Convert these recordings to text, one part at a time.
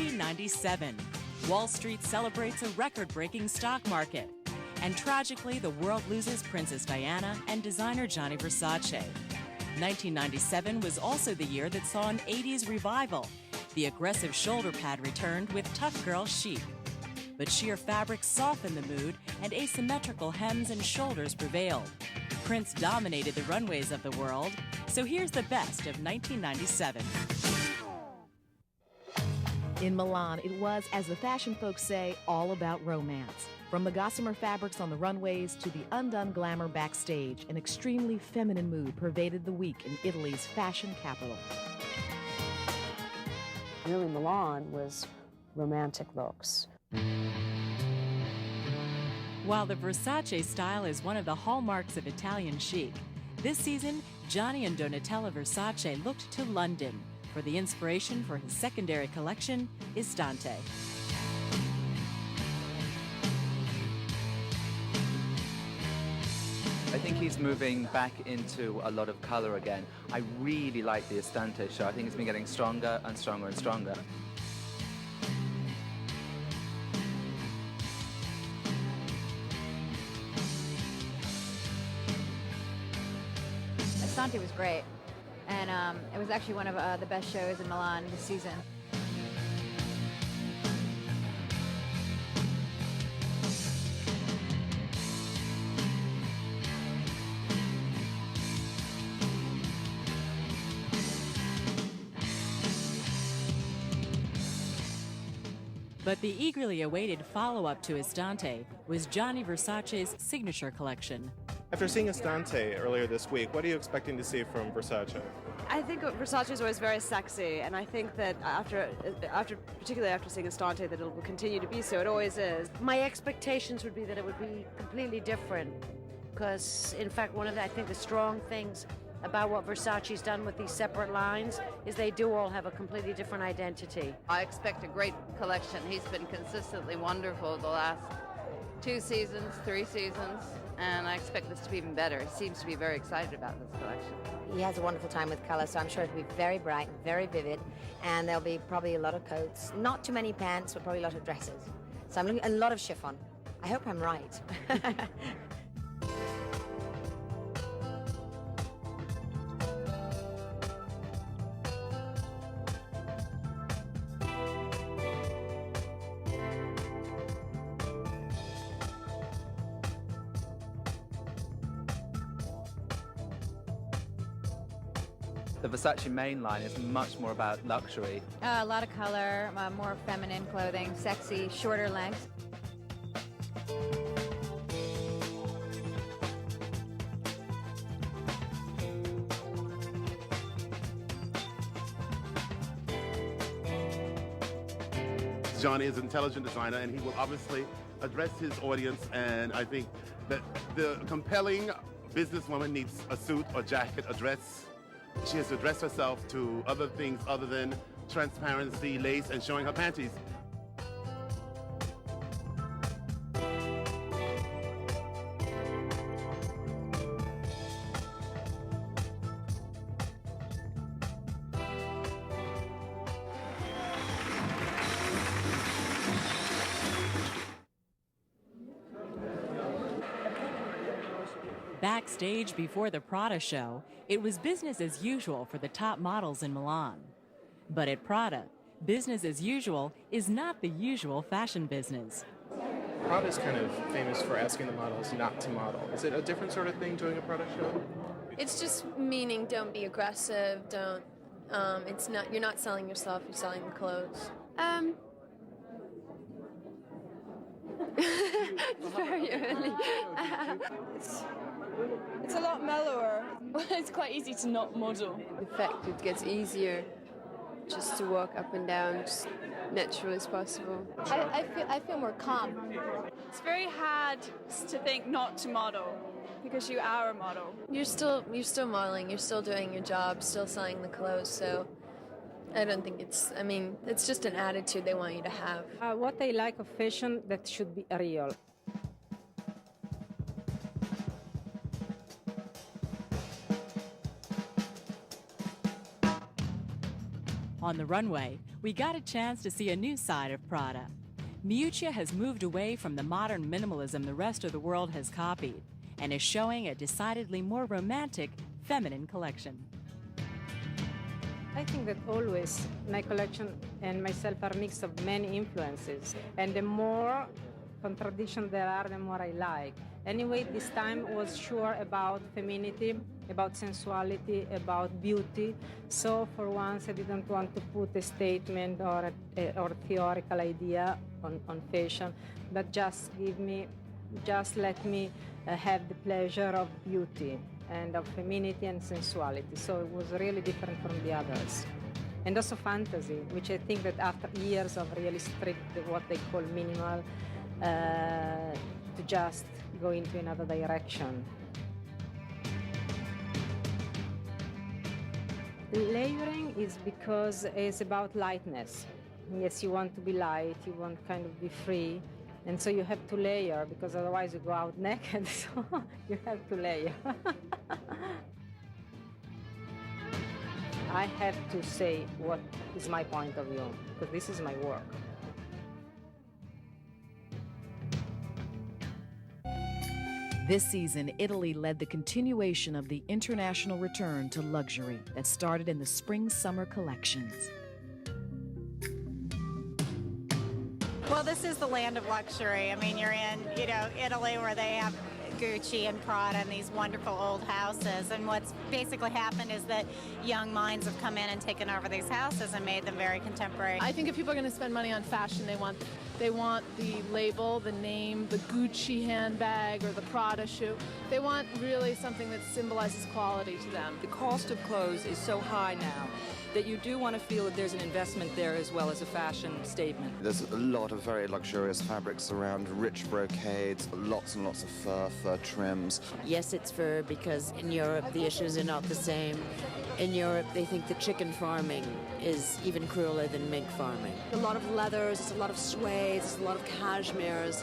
1997. Wall Street celebrates a record-breaking stock market. And tragically, the world loses Princess Diana and designer Gianni Versace. 1997 was also the year that saw an 80s revival. The aggressive shoulder pad returned with tough girl chic. But sheer fabrics softened the mood, and asymmetrical hems and shoulders prevailed. Prince dominated the runways of the world, so here's the best of 1997. In Milan, it was, as the fashion folks say, all about romance. From the gossamer fabrics on the runways to the undone glamour backstage, an extremely feminine mood pervaded the week in Italy's fashion capital. Really, Milan was romantic looks. While the Versace style is one of the hallmarks of Italian chic, this season, Gianni and Donatella Versace looked to London for the inspiration for his secondary collection, Istante. I think he's moving back into a lot of color again. I really like the Istante show. I think it's been getting stronger and stronger and stronger. Istante was great, and it was actually one of the best shows in Milan this season. But the eagerly awaited follow-up to Istante was Gianni Versace's signature collection. After seeing Istante earlier this week, what are you expecting to see from Versace? I think Versace is always very sexy, and I think that particularly after seeing Istante, that it will continue to be so. It always is. My expectations would be that it would be completely different, because in fact I think the strong things about what Versace's done with these separate lines is they do all have a completely different identity. I expect a great collection. He's been consistently wonderful the last 2 seasons, 3 seasons, and I expect this to be even better. He seems to be very excited about this collection. He has a wonderful time with color, so I'm sure it'll be very bright, very vivid, and there'll be probably a lot of coats. Not too many pants, but probably a lot of dresses. So I'm looking at a lot of chiffon. I hope I'm right. The Versace main line is much more about luxury. A lot of color, more feminine clothing, sexy, shorter lengths. Gianni is an intelligent designer, and he will obviously address his audience, and I think that the compelling businesswoman needs a suit, a jacket, a dress. She has to dress herself to other things other than transparency, lace, and showing her panties. Backstage before the Prada show, it was business as usual for the top models in Milan. But at Prada, business as usual is not the usual fashion business. Prada's kind of famous for asking the models not to model. Is it a different sort of thing doing a Prada show? It's just meaning don't be aggressive, don't, you're not selling yourself, you're selling the clothes. It's very early. It's a lot mellower. It's quite easy to not model. In fact, it gets easier just to walk up and down just natural as possible. I feel more calm. It's very hard to think not to model because you are a model. You're still modeling, you're still doing your job, still selling the clothes, so I don't think it's just an attitude they want you to have. What I like of fashion, that should be real. On the runway, we got a chance to see a new side of Prada. Miuccia has moved away from the modern minimalism the rest of the world has copied and is showing a decidedly more romantic, feminine collection. I think that always my collection and myself are a mix of many influences, and the more contradictions there are, the more I like. Anyway, this time was sure about femininity, about sensuality, about beauty. So for once, I didn't want to put a statement or theoretical idea on fashion, but just let me have the pleasure of beauty and of femininity and sensuality. So it was really different from the others. And also fantasy, which I think that after years of really strict, what they call minimal, to just go into another direction. Layering is because it's about lightness. Yes, you want to be light, you want kind of be free, and so you have to layer, because otherwise you go out naked, so you have to layer. I have to say what is my point of view, because this is my work. This season, Italy led the continuation of the international return to luxury that started in the spring-summer collections. Well, this is the land of luxury. I mean, you're in, Italy, where they have Gucci and Prada and these wonderful old houses. And what's basically happened is that young minds have come in and taken over these houses and made them very contemporary. I think if people are going to spend money on fashion, they want the label, the name, the Gucci handbag or the Prada shoe. They want really something that symbolizes quality to them. The cost of clothes is so high now that you do want to feel that there's an investment there as well as a fashion statement. There's a lot of very luxurious fabrics around, rich brocades, lots and lots of fur trims. Yes, it's fur, because in Europe the issues are not the same. In Europe they think that chicken farming is even crueler than mink farming. A lot of leathers, a lot of suedes, a lot of cashmeres.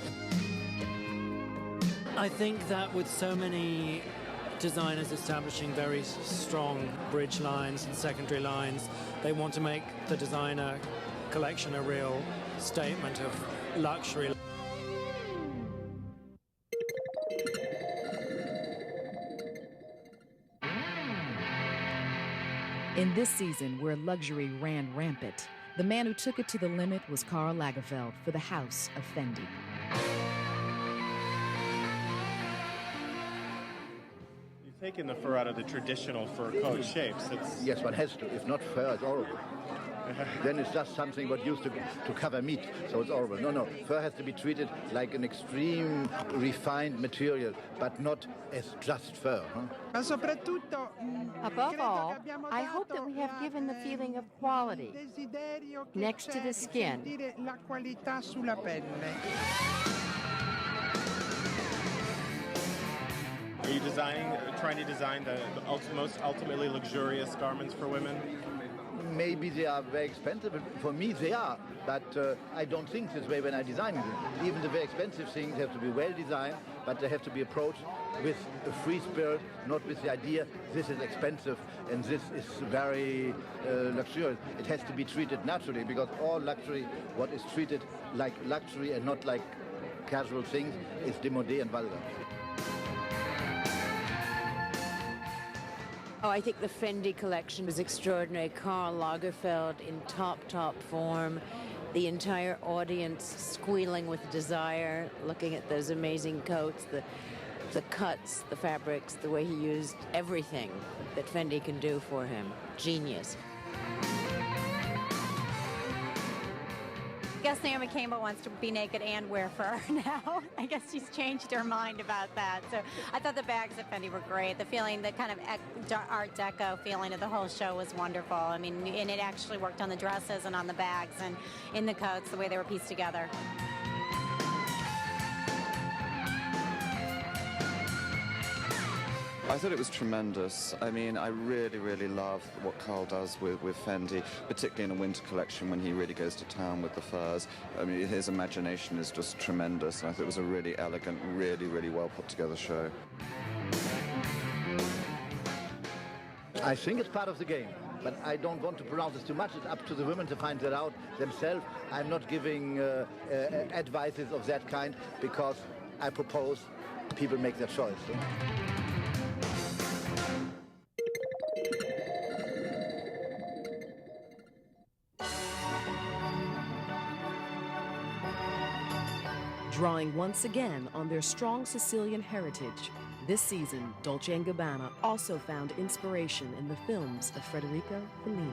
I think that with so many designers establishing very strong bridge lines and secondary lines, they want to make the designer collection a real statement of luxury. In this season, where luxury ran rampant, the man who took it to the limit was Karl Lagerfeld for the house of Fendi. Taking the fur out of the traditional fur coat shapes. Yes, one has to. If not fur, it's horrible. Then it's just something what used to cover meat, so it's horrible. No, fur has to be treated like an extreme refined material, but not as just fur. Above all, I hope that we have given the feeling of quality next to the skin. Are you trying to design the most ultimately luxurious garments for women? Maybe they are very expensive, but for me they are. But I don't think this way when I design them. Even the very expensive things have to be well designed, but they have to be approached with a free spirit, not with the idea this is expensive and this is very luxurious. It has to be treated naturally, because all luxury, what is treated like luxury and not like casual things, is démodé and vulgar. Oh, I think the Fendi collection was extraordinary. Karl Lagerfeld in top form. The entire audience squealing with desire, looking at those amazing coats, the cuts, the fabrics, the way he used everything that Fendi can do for him. Genius. I guess Naomi Campbell wants to be naked and wear fur now. I guess she's changed her mind about that. So I thought the bags at Fendi were great. The feeling, the kind of Art Deco feeling of the whole show was wonderful. I mean, and it actually worked on the dresses and on the bags and in the coats, the way they were pieced together. I thought it was tremendous. I mean, I really love what Karl does with Fendi, particularly in a winter collection when he really goes to town with the furs. I mean, his imagination is just tremendous, and I thought it was a really elegant, really well put together show. I think it's part of the game, but I don't want to pronounce it too much. It's up to the women to find that out themselves. I'm not giving advices of that kind because I propose people make their choice. Drawing once again on their strong Sicilian heritage, this season, Dolce & Gabbana also found inspiration in the films of Federico Fellini.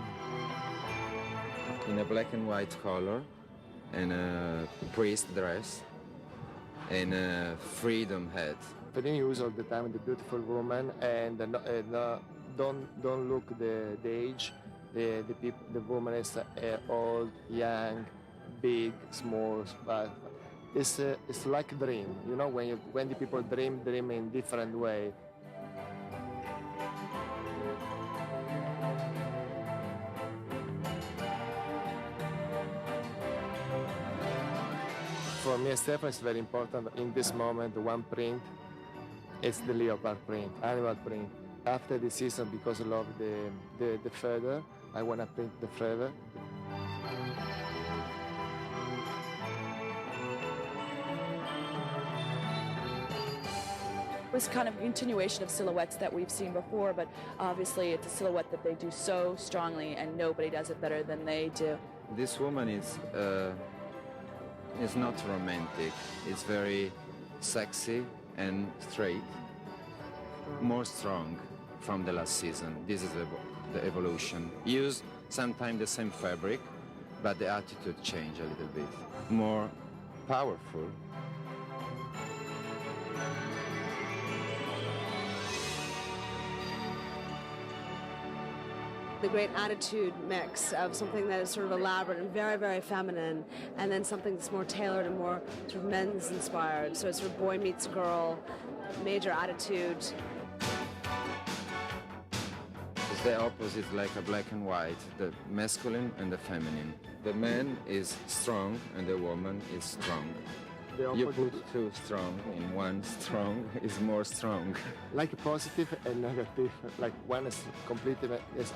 In a black and white color, and a priest dress, and a freedom hat. Fellini uses all the time the beautiful woman, and don't look the age. The woman is old, young, big, small, but it's like a dream. You know, when the people dream in different way. For me, Stefan, it's very important. In this moment, one print, it's the leopard print, animal print. After the season, because I love the feather, I want to print the feather. It's kind of a continuation of silhouettes that we've seen before, but obviously it's a silhouette that they do so strongly, and nobody does it better than they do. This woman is not romantic. It's very sexy and straight, more strong from the last season. This is the evolution. Use sometimes the same fabric, but the attitude change a little bit. More powerful. The great attitude mix of something that is sort of elaborate and very, very feminine, and then something that's more tailored and more sort of men's inspired. So it's sort of boy meets girl, major attitude. It's the opposite, like a black and white, the masculine and the feminine. The man is strong and the woman is strong. You put two strong in one strong is more strong. Like positive and negative. Like one is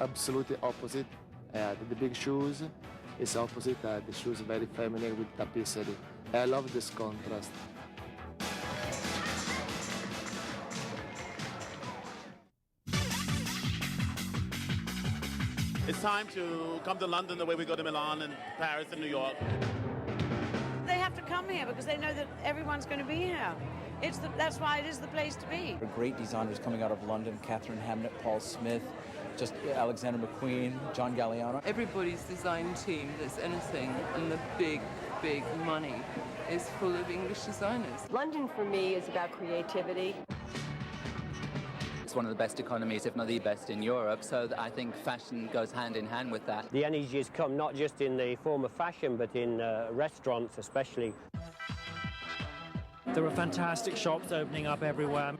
absolutely opposite. The big shoes is opposite. The shoes very feminine with tapisserie. I love this contrast. It's time to come to London the way we go to Milan and Paris and New York. They have to come here because they know that everyone's going to be here. That's why it is the place to be. Great designers coming out of London, Catherine Hamnett, Paul Smith, just Alexander McQueen, John Galliano. Everybody's design team that's anything and the big, big money is full of English designers. London for me is about creativity. It's one of the best economies, if not the best in Europe, so I think fashion goes hand in hand with that. The energy has come not just in the form of fashion, but in restaurants especially. There are fantastic shops opening up everywhere.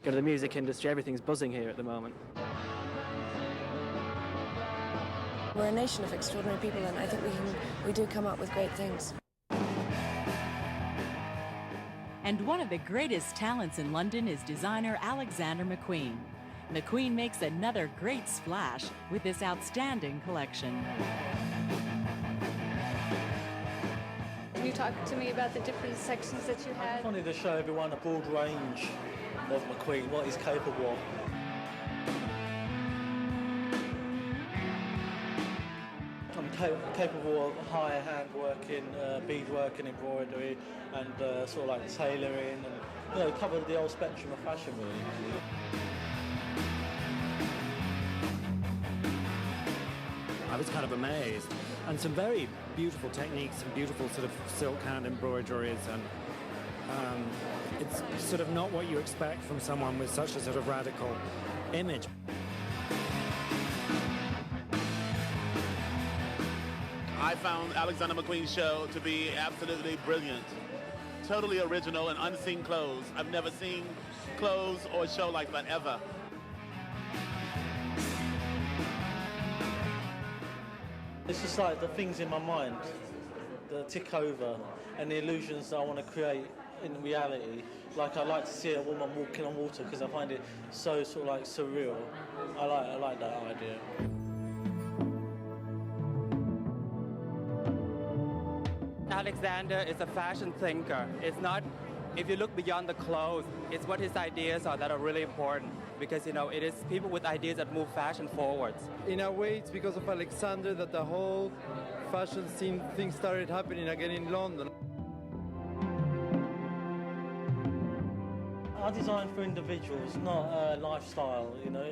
Go to the music industry, everything's buzzing here at the moment. We're a nation of extraordinary people, and I think we do come up with great things. And one of the greatest talents in London is designer Alexander McQueen. McQueen makes another great splash with this outstanding collection. Can you talk to me about the different sections that you had? I wanted to show everyone a broad range of McQueen, what he's capable of. I'm capable of higher handworking, beadwork and embroidery, and sort of like tailoring, and cover the whole spectrum of fashion really. I was kind of amazed, and some very beautiful techniques and beautiful sort of silk hand embroideries, and it's sort of not what you expect from someone with such a sort of radical image. I found Alexander McQueen's show to be absolutely brilliant. Totally original and unseen clothes. I've never seen clothes or a show like that ever. It's just like the things in my mind that tick over and the illusions that I want to create in reality. Like, I like to see a woman walking on water because I find it so sort of like surreal. I like that idea. Alexander is a fashion thinker. It's not, if you look beyond the clothes, it's what his ideas are that are really important. Because, you know, it is people with ideas that move fashion forwards. In a way, it's because of Alexander that the whole fashion scene thing started happening again in London. I design for individuals, not lifestyle, you know.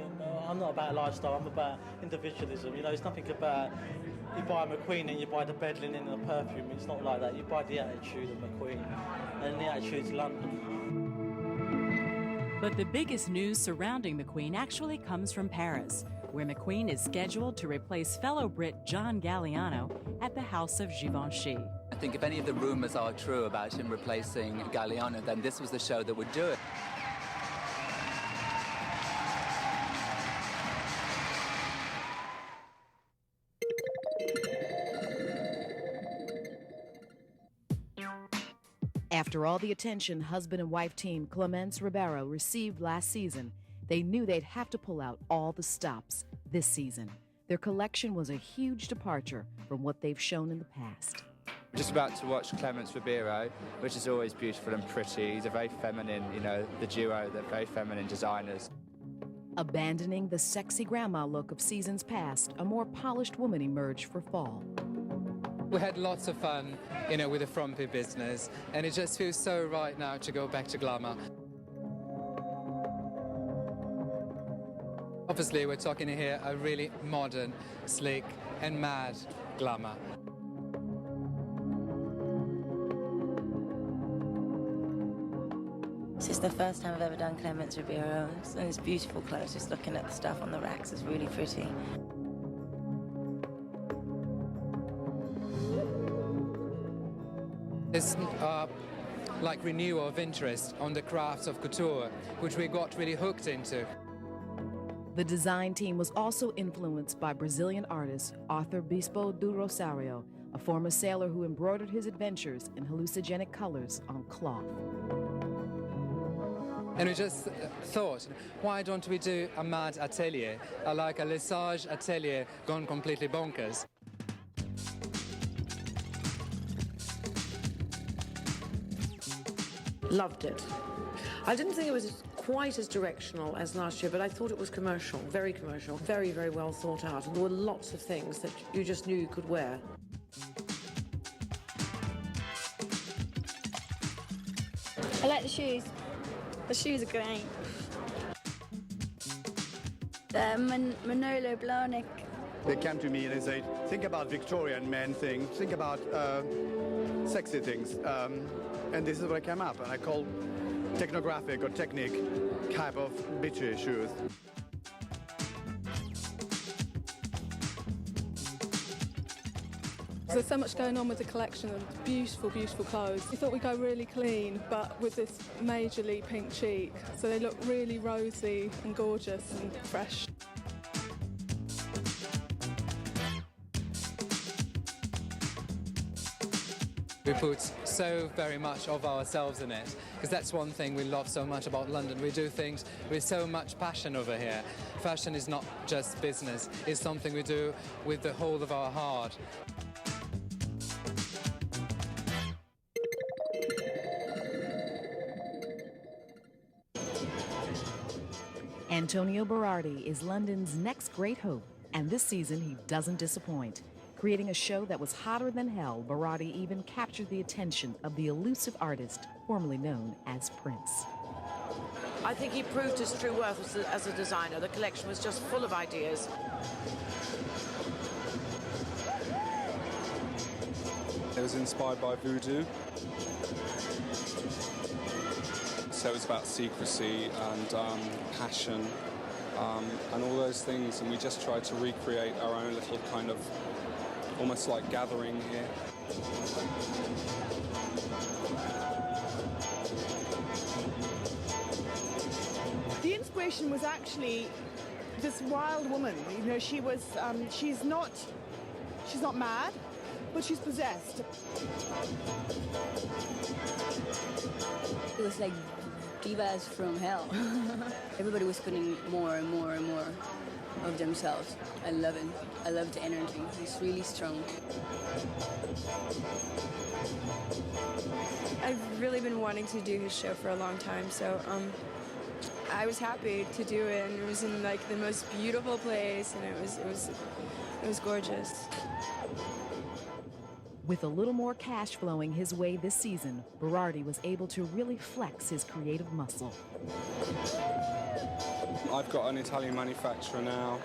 I'm not about lifestyle, I'm about individualism. You know, it's nothing about you buy a McQueen and you buy the bed linen and the perfume. It's not like that. You buy the attitude of McQueen, and the attitude's London. But the biggest news surrounding McQueen actually comes from Paris, where McQueen is scheduled to replace fellow Brit John Galliano at the house of Givenchy. I think if any of the rumors are true about him replacing Galliano, then this was the show that would do it. After all the attention husband and wife team Clements Ribeiro received last season, they knew they'd have to pull out all the stops this season. Their collection was a huge departure from what they've shown in the past. Just about to watch Clements Ribeiro, which is always beautiful and pretty. He's a very feminine, you know, the duo, they're very feminine designers. Abandoning the sexy grandma look of seasons past, a more polished woman emerged for fall. We had lots of fun, you know, with the frumpy business, and it just feels so right now to go back to glamour. Obviously, we're talking here a really modern, sleek, and mad glamour. This is the first time I've ever done Clements Ribeiro, and it's beautiful clothes. Just looking at the stuff on the racks is really pretty. This like renewal of interest on the crafts of couture, which we got really hooked into. The design team was also influenced by Brazilian artist Arthur Bispo do Rosario, a former sailor who embroidered his adventures in hallucinogenic colors on cloth. And we just thought, why don't we do a mad atelier, like a Lesage atelier gone completely bonkers? Loved it. I didn't think it was quite as directional as last year, but I thought it was commercial, very, very well thought out. And there were lots of things that you just knew you could wear. I like the shoes. The shoes are great. Manolo Blahnik. They came to me and they said, think about Victorian men things, think about sexy things. And this is what I came up, and I called technographic or technique type of bitchy shoes. There's so much going on with the collection of beautiful, beautiful clothes. We thought we'd go really clean, but with this majorly pink cheek, so they look really rosy and gorgeous and fresh. We put so very much of ourselves in it, because that's one thing we love so much about London. We do things with so much passion over here. Fashion is not just business, it's something we do with the whole of our heart. Antonio Berardi is London's next great hope, and this season he doesn't disappoint. Creating a show that was hotter than hell, Berardi even captured the attention of the elusive artist formerly known as Prince. I think he proved his true worth as a designer. The collection was just full of ideas. It was inspired by voodoo. So it's about secrecy and passion and all those things, and we just tried to recreate our own little kind of almost like gathering here. The inspiration was actually this wild woman. You know, she was she's not mad, but she's possessed. It was like divas from hell. Everybody was putting more and more and more of themselves. I love it. I love the energy. It's really strong. I've really been wanting to do his show for a long time, so I was happy to do it, and it was in like the most beautiful place, and it was gorgeous. With a little more cash flowing his way this season, Berardi was able to really flex his creative muscle. I've got an Italian manufacturer now,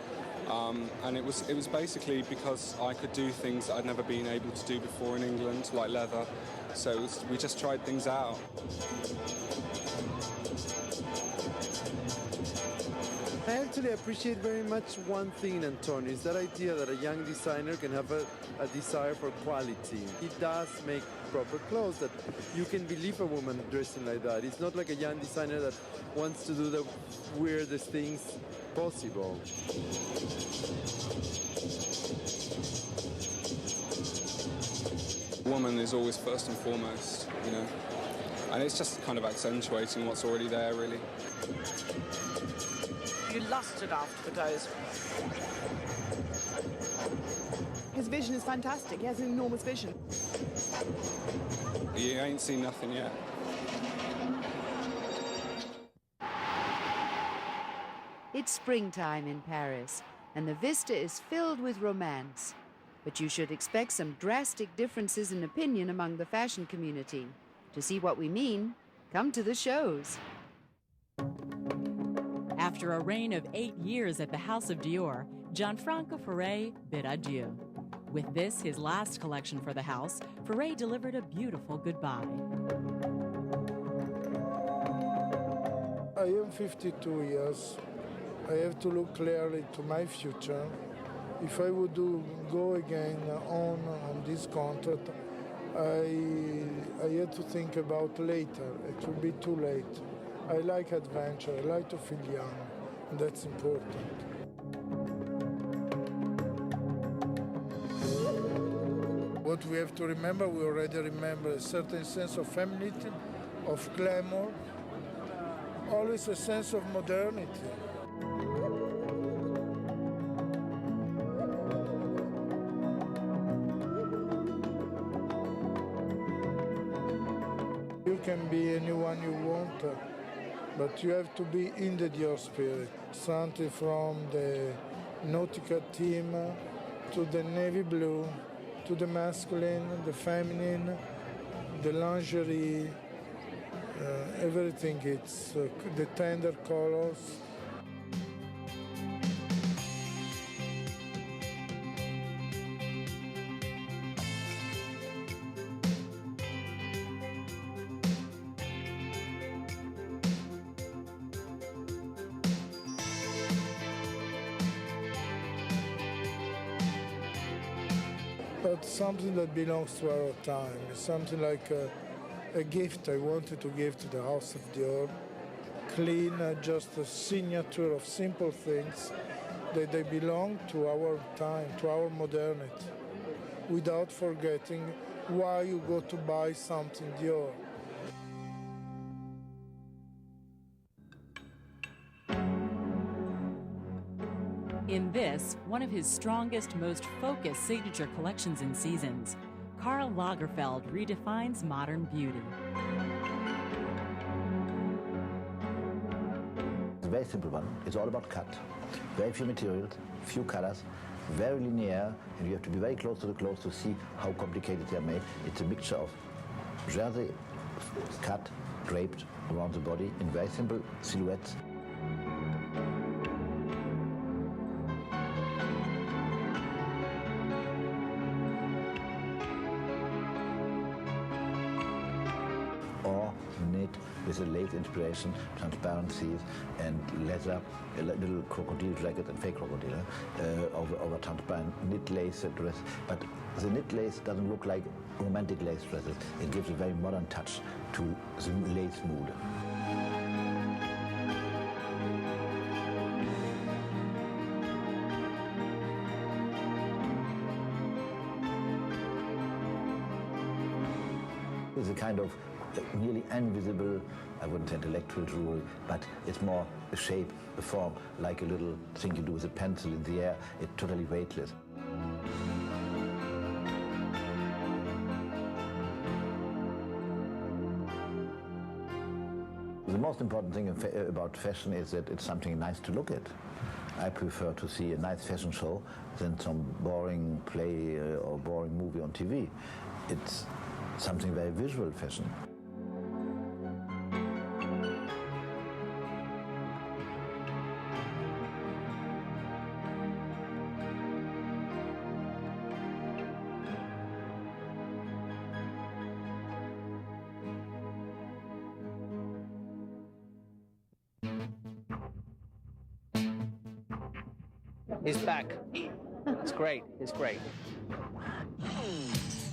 and it was basically because I could do things that I'd never been able to do before in England, like leather. So we just tried things out. I actually appreciate very much one thing in Antonio, is that idea that a young designer can have a desire for quality. He does make proper clothes that you can believe a woman dressing like that. It's not like a young designer that wants to do the weirdest things possible. Woman is always first and foremost, you know, and it's just kind of accentuating what's already there, really. You lusted after the clothes. His vision is fantastic. He has an enormous vision. You ain't seen nothing yet. It's springtime in Paris, and the vista is filled with romance. But you should expect some drastic differences in opinion among the fashion community. To see what we mean, come to the shows. After a reign of 8 years at the House of Dior, Gianfranco Ferre bid adieu. With this, his last collection for the house, Ferre delivered a beautiful goodbye. I am 52 years. I have to look clearly to my future. If I would go again on this contract, I had to think about later. It will be too late. I like adventure, I like to feel young, and that's important. What we have to remember, we already remember a certain sense of femininity, of glamour, always a sense of modernity. You can be anyone you want, but you have to be in the Dior spirit. Something from the nautical team to the navy blue, to the masculine, the feminine, the lingerie, everything. It's the tender colors. But something that belongs to our time. It's something like a gift I wanted to give to the House of Dior. Clean, just a signature of simple things that they belong to our time, to our modernity, without forgetting why you go to buy something Dior. In this, one of his strongest, most focused signature collections in seasons, Karl Lagerfeld redefines modern beauty. It's a very simple one. It's all about cut. Very few materials, few colors, very linear, and you have to be very close to the clothes to see how complicated they are made. It's a mixture of jersey, cut, draped around the body in very simple silhouettes. With a lace inspiration, transparencies, and leather, a little crocodile jacket and fake crocodile over transparent knit lace dress. But the knit lace doesn't look like romantic lace dresses. It gives a very modern touch to the lace mood. It's a kind of nearly invisible, I wouldn't say intellectual jewelry, but it's more a shape, a form, like a little thing you do with a pencil in the air. It's totally weightless. The most important thing about fashion is that it's something nice to look at. I prefer to see a nice fashion show than some boring play or boring movie on TV. It's something very visual, fashion. He's back. It's great. It's great.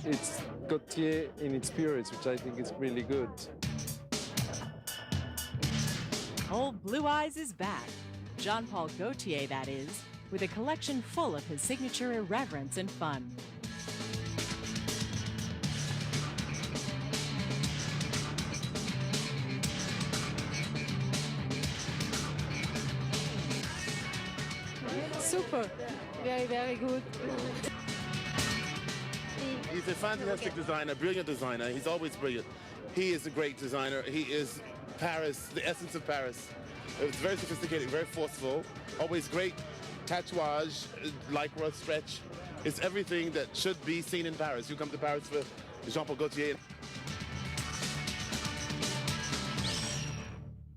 It's Gaultier in its purest, which I think is really good. Old Blue Eyes is back. Jean-Paul Gaultier, that is, with a collection full of his signature irreverence and fun. Super. Very, very good. He's a fantastic designer, brilliant designer. He's always brilliant. He is a great designer. He is Paris, the essence of Paris. It's very sophisticated, very forceful, always great tatouage, lycra stretch. It's everything that should be seen in Paris. You come to Paris for Jean-Paul Gaultier.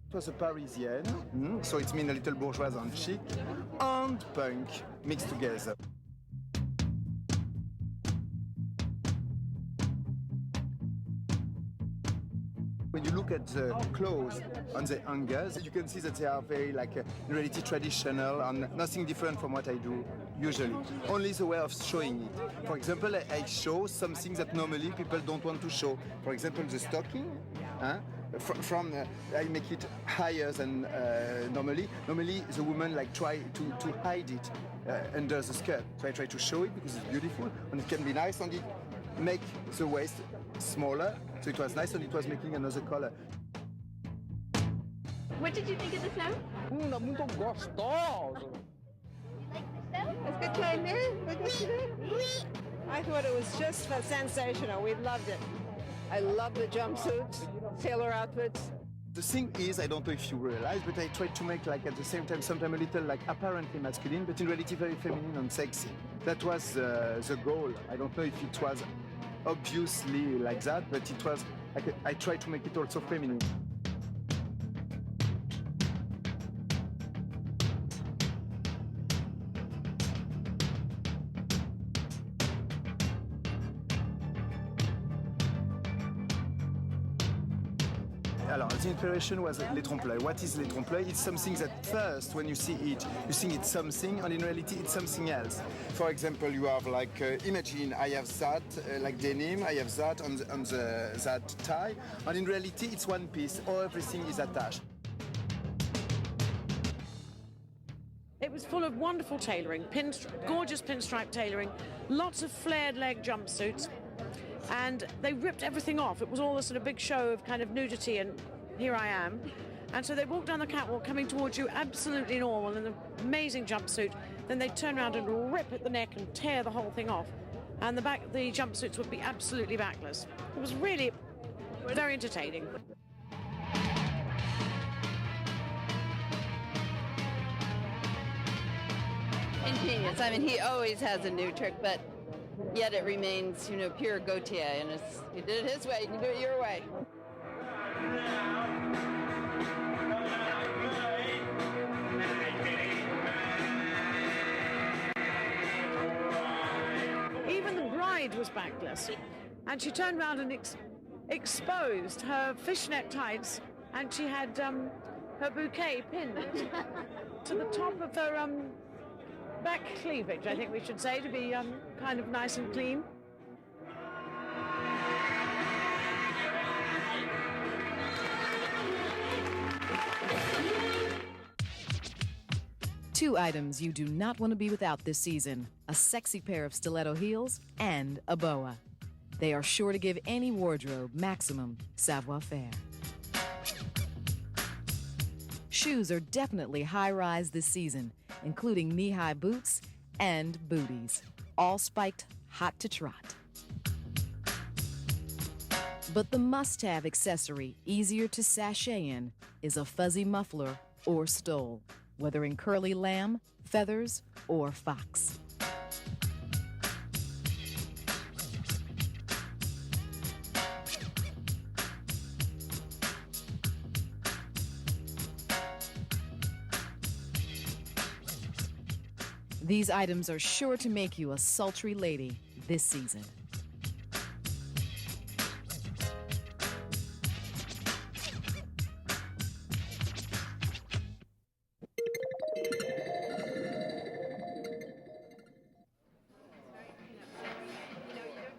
It was a Parisienne, so it means a little bourgeoise and chic, and punk mixed together. When you look at the clothes on the hangers, you can see that they are very, in reality, traditional and nothing different from what I do usually. Only the way of showing it. For example, I show something that normally people don't want to show. For example, the stocking. I make it higher than normally. Normally, the woman try to hide it under the skirt. So I try to show it because it's beautiful and it can be nice, and it make the waist smaller. So it was nice, and it was making another color. What did you think of the snow? Tá muito gostoso. I thought it was just sensational. We loved it. I love the jumpsuits, sailor outfits. The thing is, I don't know if you realize, but I tried to make at the same time, sometimes a little apparently masculine, but in reality very feminine and sexy. That was the goal. I don't know if it was obviously like that, but it was, I tried to make it also feminine. The inspiration was les trompe-l'œil. What is les trompe-l'œil? It's something that first, when you see it, you think it's something, and in reality, it's something else. For example, you have imagine I have that, denim, I have that on that tie, and in reality, it's one piece. Everything is attached. It was full of wonderful tailoring, gorgeous pinstripe tailoring, lots of flared leg jumpsuits, and they ripped everything off. It was all a sort of big show of kind of nudity, and here I am. And so they walk down the catwalk coming towards you absolutely normal in an amazing jumpsuit. Then they turn around and rip at the neck and tear the whole thing off. And the jumpsuits would be absolutely backless. It was really very entertaining. Ingenious. I mean, he always has a new trick, but yet it remains, pure Gaultier. And he did it his way. You can do it your way. Even the bride was backless, and she turned around and exposed her fishnet tights, and she had her bouquet pinned to the top of her back cleavage, I think we should say, to be kind of nice and clean. Two items you do not want to be without this season: a sexy pair of stiletto heels and a boa. They are sure to give any wardrobe maximum savoir-faire. Shoes are definitely high-rise this season, including knee-high boots and booties, all spiked hot to trot. But the must-have accessory, easier to sashay in, is a fuzzy muffler or stole, whether in curly lamb, feathers, or fox. These items are sure to make you a sultry lady this season.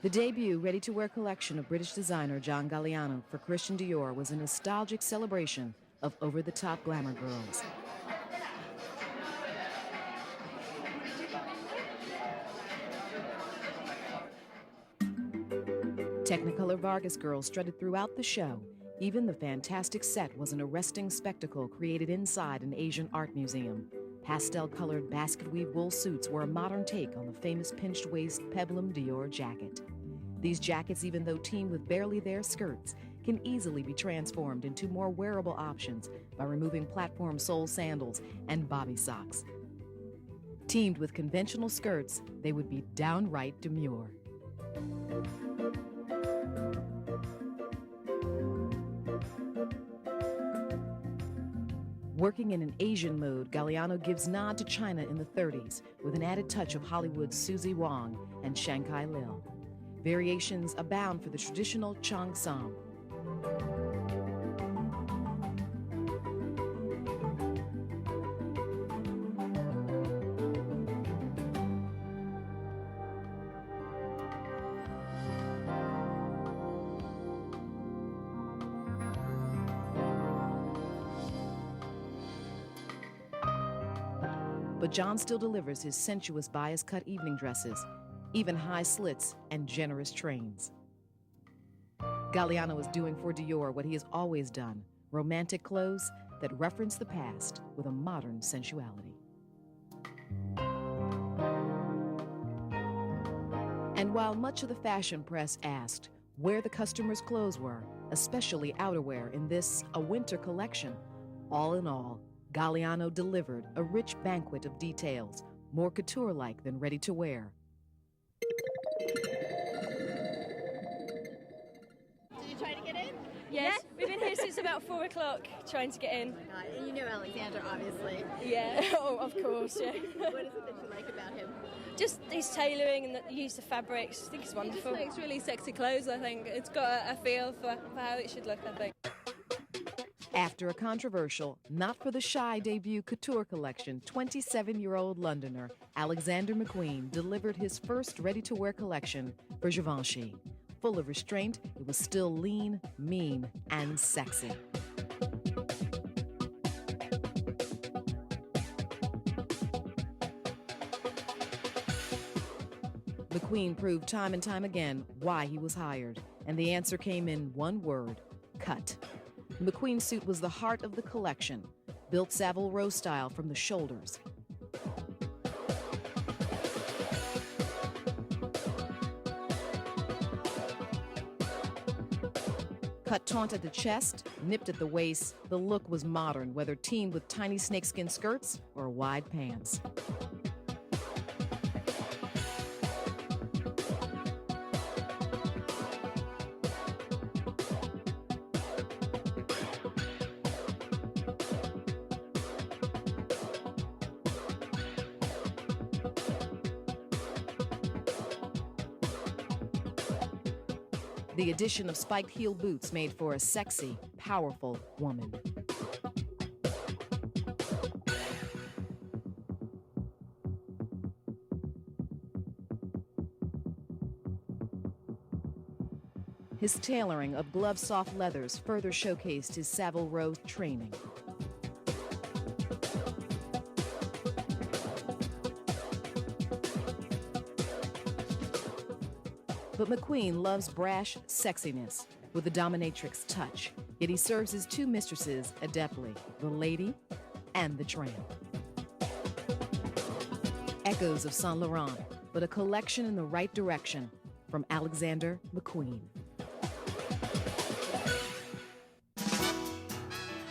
The debut ready-to-wear collection of British designer John Galliano for Christian Dior was a nostalgic celebration of over-the-top glamour girls. Technicolor Vargas girls strutted throughout the show. Even the fantastic set was an arresting spectacle created inside an Asian art museum. Pastel-colored basket-weave wool suits were a modern take on the famous pinched-waist peplum Dior jacket. These jackets, even though teamed with barely there skirts, can easily be transformed into more wearable options by removing platform sole sandals and bobby socks. Teamed with conventional skirts, they would be downright demure. Working in an Asian mode, Galliano gives nod to China in the 30s with an added touch of Hollywood's Susie Wong and Shanghai Lil. Variations abound for the traditional cheongsam. But John still delivers his sensuous bias-cut evening dresses, even high slits and generous trains. Galliano is doing for Dior what he has always done, romantic clothes that reference the past with a modern sensuality. And while much of the fashion press asked where the customers' clothes were, especially outerwear in this, a winter collection, all in all, Galliano delivered a rich banquet of details, more couture-like than ready-to-wear. Did you try to get in? Yes, we've been here since about 4 o'clock trying to get in. Oh my God. And you know Alexander, obviously. Yeah, oh, of course, yeah. What is it that you like about him? Just his tailoring and the use of fabrics. I think it's wonderful. He just makes really sexy clothes, I think. It's got a feel for how it should look, I think. After a controversial, not for the shy debut couture collection, 27-year-old Londoner Alexander McQueen delivered his first ready-to-wear collection for Givenchy. Full of restraint, it was still lean, mean, and sexy. McQueen proved time and time again why he was hired, and the answer came in one word: cut. The McQueen suit was the heart of the collection, built Savile Row style from the shoulders. Cut taut at the chest, nipped at the waist, the look was modern, whether teamed with tiny snakeskin skirts or wide pants. The addition of spiked heel boots made for a sexy, powerful woman. His tailoring of glove-soft leathers further showcased his Savile Row training. But McQueen loves brash sexiness with a dominatrix touch. Yet he serves his two mistresses adeptly, the lady and the tramp. Echoes of Saint Laurent, but a collection in the right direction from Alexander McQueen.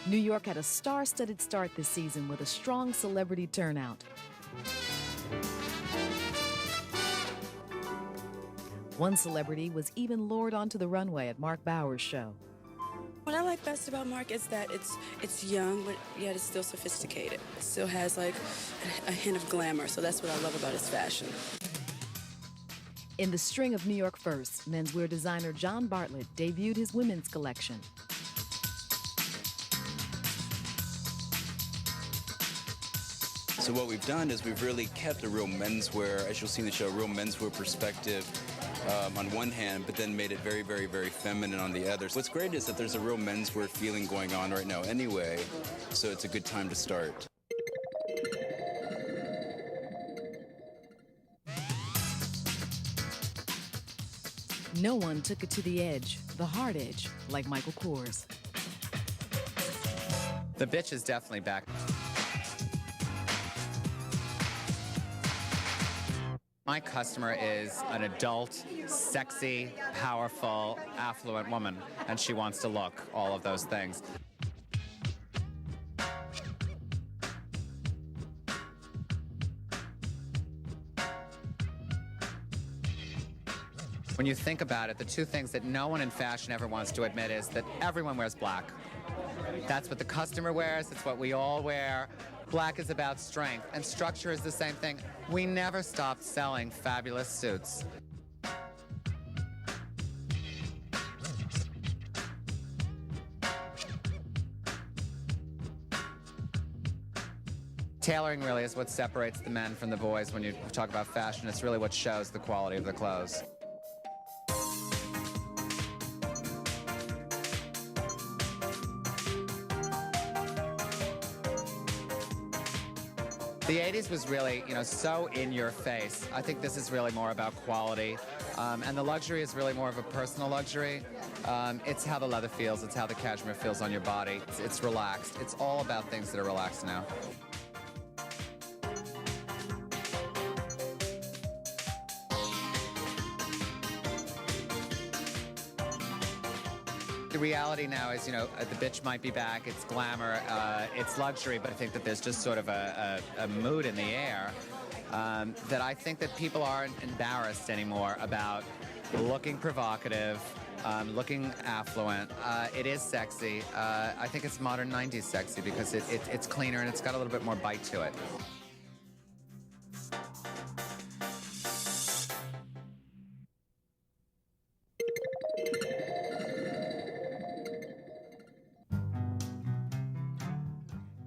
New York had a star-studded start this season with a strong celebrity turnout. One celebrity was even lured onto the runway at Marc Bauer's show. What I like best about Marc is that it's young, but yet it's still sophisticated. It still has like a hint of glamour, so that's what I love about his fashion. In the string of New York firsts, menswear designer John Bartlett debuted his women's collection. So what we've done is we've really kept a real menswear, as you'll see in the show, a real menswear perspective on one hand, but then made it very, very, very feminine on the other. So what's great is that there's a real menswear feeling going on right now anyway, so it's a good time to start. No one took it to the edge, the hard edge, like Michael Kors. The bitch is definitely back. My customer is an adult, sexy, powerful, affluent woman, and she wants to look all of those things. When you think about it, the two things that no one in fashion ever wants to admit is that everyone wears black. That's what the customer wears, it's what we all wear. Black is about strength, and structure is the same thing. We never stopped selling fabulous suits. Tailoring really is what separates the men from the boys when you talk about fashion. It's really what shows the quality of the clothes. The 80s was really, so in your face. I think this is really more about quality. And the luxury is really more of a personal luxury. It's how the leather feels. It's how the cashmere feels on your body. It's relaxed. It's all about things that are relaxed now. The reality now is, the bitch might be back, it's glamour, it's luxury, but I think that there's just sort of a mood in the air that I think that people aren't embarrassed anymore about looking provocative, looking affluent. It is sexy. I think it's modern 90s sexy because it's cleaner and it's got a little bit more bite to it.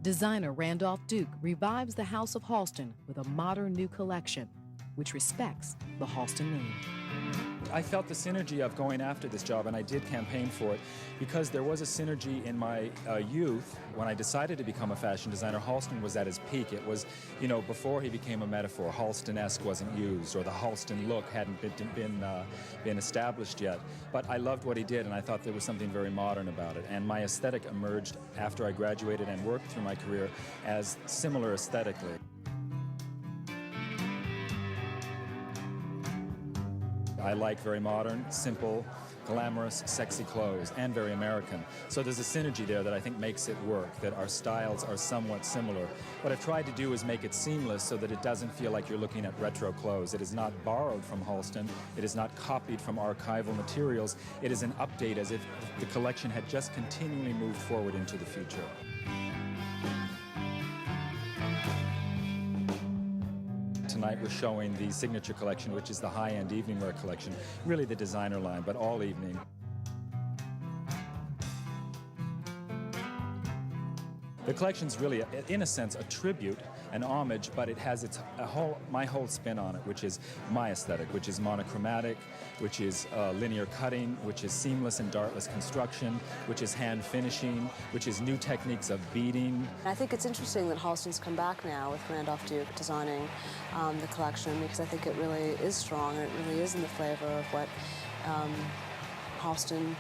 Designer Randolph Duke revives the House of Halston with a modern new collection, which respects the Halston name. I felt the synergy of going after this job, and I did campaign for it because there was a synergy in my youth. When I decided to become a fashion designer, Halston was at his peak. It was, before he became a metaphor, Halston-esque wasn't used, or the Halston look hadn't been established yet. But I loved what he did, and I thought there was something very modern about it. And my aesthetic emerged after I graduated and worked through my career as similar aesthetically. I like very modern, simple, glamorous, sexy clothes, and very American. So there's a synergy there that I think makes it work, that our styles are somewhat similar. What I've tried to do is make it seamless so that it doesn't feel like you're looking at retro clothes. It is not borrowed from Halston. It is not copied from archival materials. It is an update as if the collection had just continually moved forward into the future. Tonight we're showing the signature collection, which is the high-end evening wear collection, really the designer line, but all evening. The collection's really, in a sense, a tribute an homage, but it has my whole spin on it, which is my aesthetic, which is monochromatic, which is linear cutting, which is seamless and dartless construction, which is hand finishing, which is new techniques of beading. I think it's interesting that Halston's come back now with Randolph Duke designing the collection, because I think it really is strong and it really is in the flavor of what Halston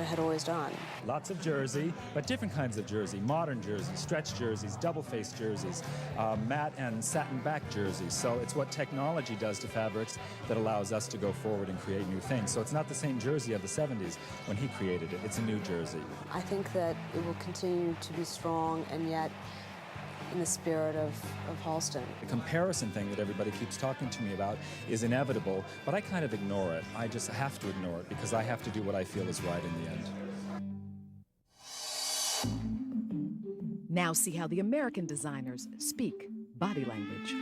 had always done. Lots of jersey, but different kinds of jersey. Modern jerseys, stretch jerseys, double-faced jerseys, matte and satin back jerseys. So it's what technology does to fabrics that allows us to go forward and create new things. So it's not the same jersey of the 70s when he created it. It's a new jersey. I think that it will continue to be strong and yet in the spirit of Halston. The comparison thing that everybody keeps talking to me about is inevitable, but I kind of ignore it. I just have to ignore it because I have to do what I feel is right in the end. Now see how the American designers speak body language.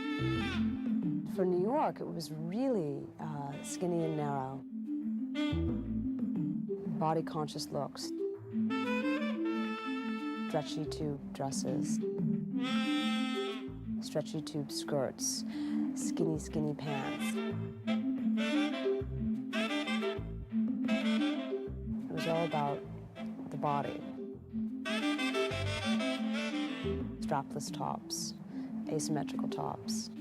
For New York, it was really skinny and narrow. Body-conscious looks. Stretchy tube dresses. Stretchy tube skirts, skinny pants. It was all about the body. Strapless tops, asymmetrical tops.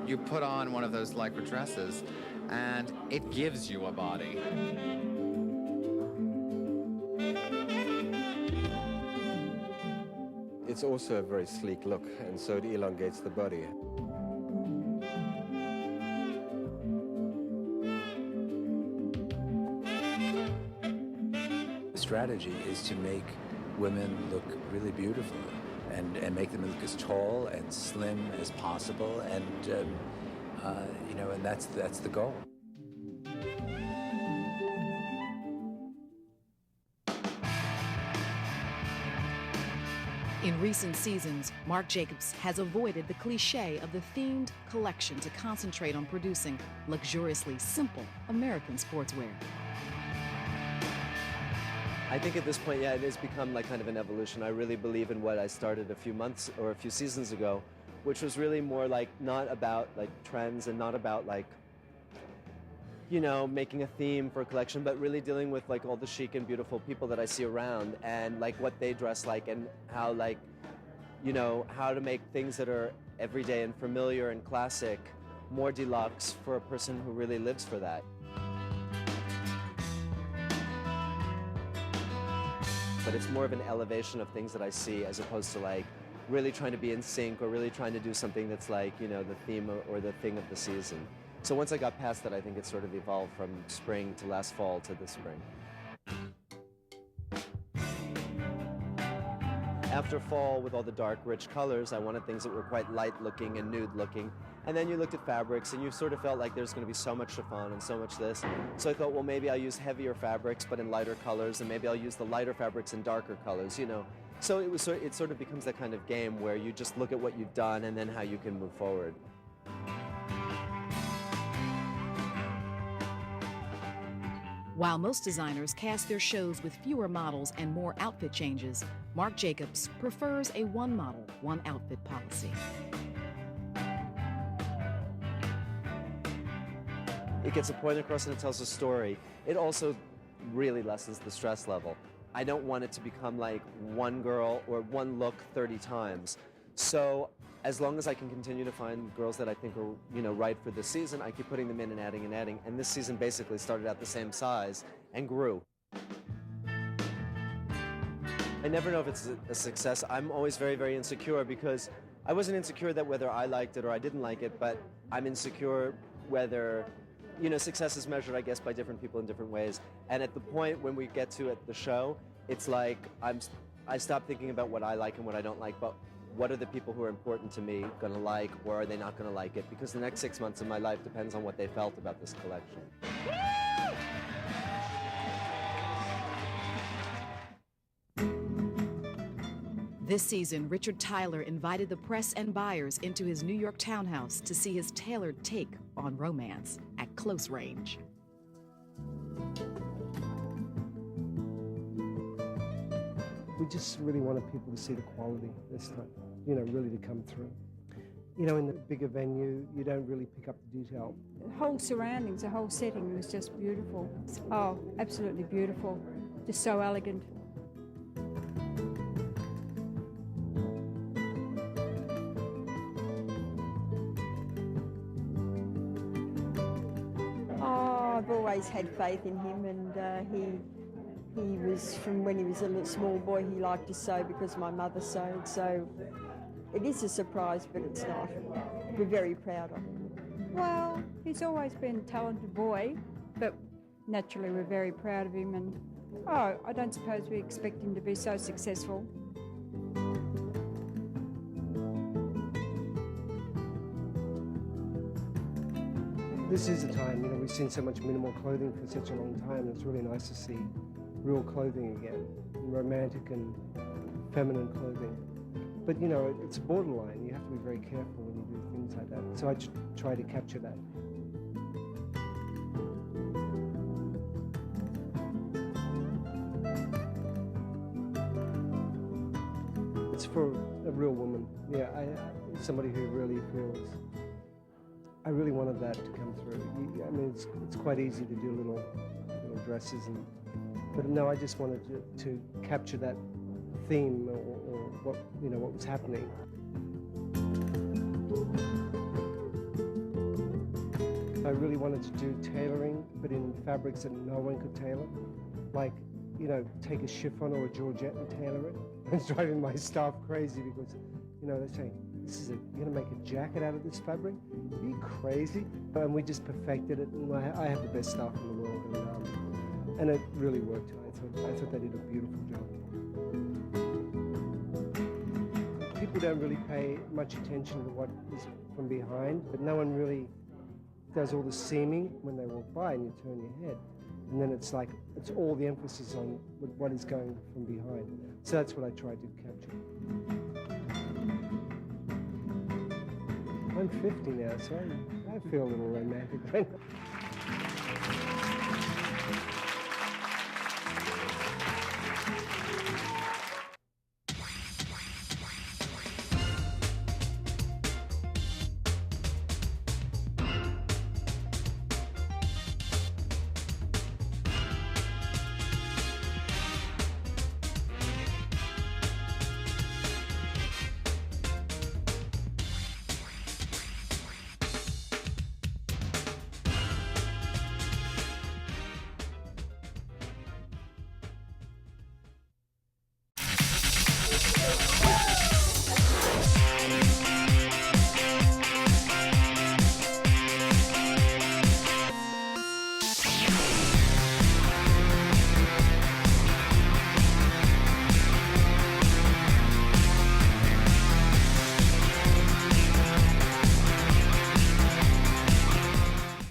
You put on one of those lycra dresses, and it gives you a body. It's also a very sleek look, and so it elongates the body. The strategy is to make women look really beautiful and make them look as tall and slim as possible, and and that's the goal. In recent seasons, Marc Jacobs has avoided the cliche of the themed collection to concentrate on producing luxuriously simple American sportswear. I think at this point, yeah, it has become like kind of an evolution. I really believe in what I started a few months or a few seasons ago, which was really more like not about like trends and not about like, making a theme for a collection, but really dealing with like all the chic and beautiful people that I see around and like what they dress like and how like, how to make things that are everyday and familiar and classic more deluxe for a person who really lives for that. But it's more of an elevation of things that I see as opposed to like really trying to be in sync or really trying to do something that's like, the theme or the thing of the season. So once I got past that, I think it sort of evolved from spring to last fall to this spring. After fall, with all the dark, rich colors, I wanted things that were quite light looking and nude looking. And then you looked at fabrics and you sort of felt like there's going to be so much chiffon and so much this. So I thought, well, maybe I'll use heavier fabrics but in lighter colors, and maybe I'll use the lighter fabrics in darker colors, So it sort of becomes that kind of game where you just look at what you've done and then how you can move forward. While most designers cast their shows with fewer models and more outfit changes, Marc Jacobs prefers a one model, one outfit policy. It gets a point across and it tells a story. It also really lessens the stress level. I don't want it to become like one girl or one look 30 times. So as long as I can continue to find girls that I think are, right for this season, I keep putting them in and adding and adding. And this season basically started at the same size and grew. I never know if it's a success. I'm always very, very insecure because I wasn't insecure that whether I liked it or I didn't like it, but I'm insecure whether, success is measured, I guess, by different people in different ways. And at the point when we get to at the show, it's like I stop thinking about what I like and what I don't like, but what are the people who are important to me going to like, or are they not going to like it? Because the next 6 months of my life depends on what they felt about this collection. This season, Richard Tyler invited the press and buyers into his New York townhouse to see his tailored take on romance at close range. just really wanted people to see the quality this time, you know, really to come through. You know, in the bigger venue, you don't really pick up the detail. The whole surroundings, the whole setting was just beautiful. Oh, absolutely beautiful. Just so elegant. Oh, I've always had faith in him, and he was, from when he was a little small boy, he liked to sew because my mother sewed, so it is a surprise, but it's not. We're very proud of him. Well, he's always been a talented boy, but naturally we're very proud of him, and I don't suppose we expect him to be so successful. This is a time, you know, we've seen so much minimal clothing for such a long time. It's really nice to see real clothing again, romantic and feminine clothing. But, you know, it's a borderline. You have to be very careful when you do things like that. So I try to capture that. It's for a real woman. Yeah, somebody who really feels. I really wanted that to come through. I mean, it's quite easy to do little dresses, but no, I just wanted to capture that theme or what was happening. I really wanted to do tailoring, but in fabrics that no one could tailor, like, you know, take a chiffon or a georgette and tailor it. It's driving my staff crazy because, you know, they're saying, you're going to make a jacket out of this fabric? Are you crazy? And we just perfected it, and I have the best staff in the world, and it really worked. I thought they did a beautiful job. People don't really pay much attention to what is from behind, but no one really does all the seaming when they walk by and you turn your head. And then it's like, it's all the emphasis on what is going from behind. So that's what I tried to capture. I'm 50 now, so I feel a little romantic right now.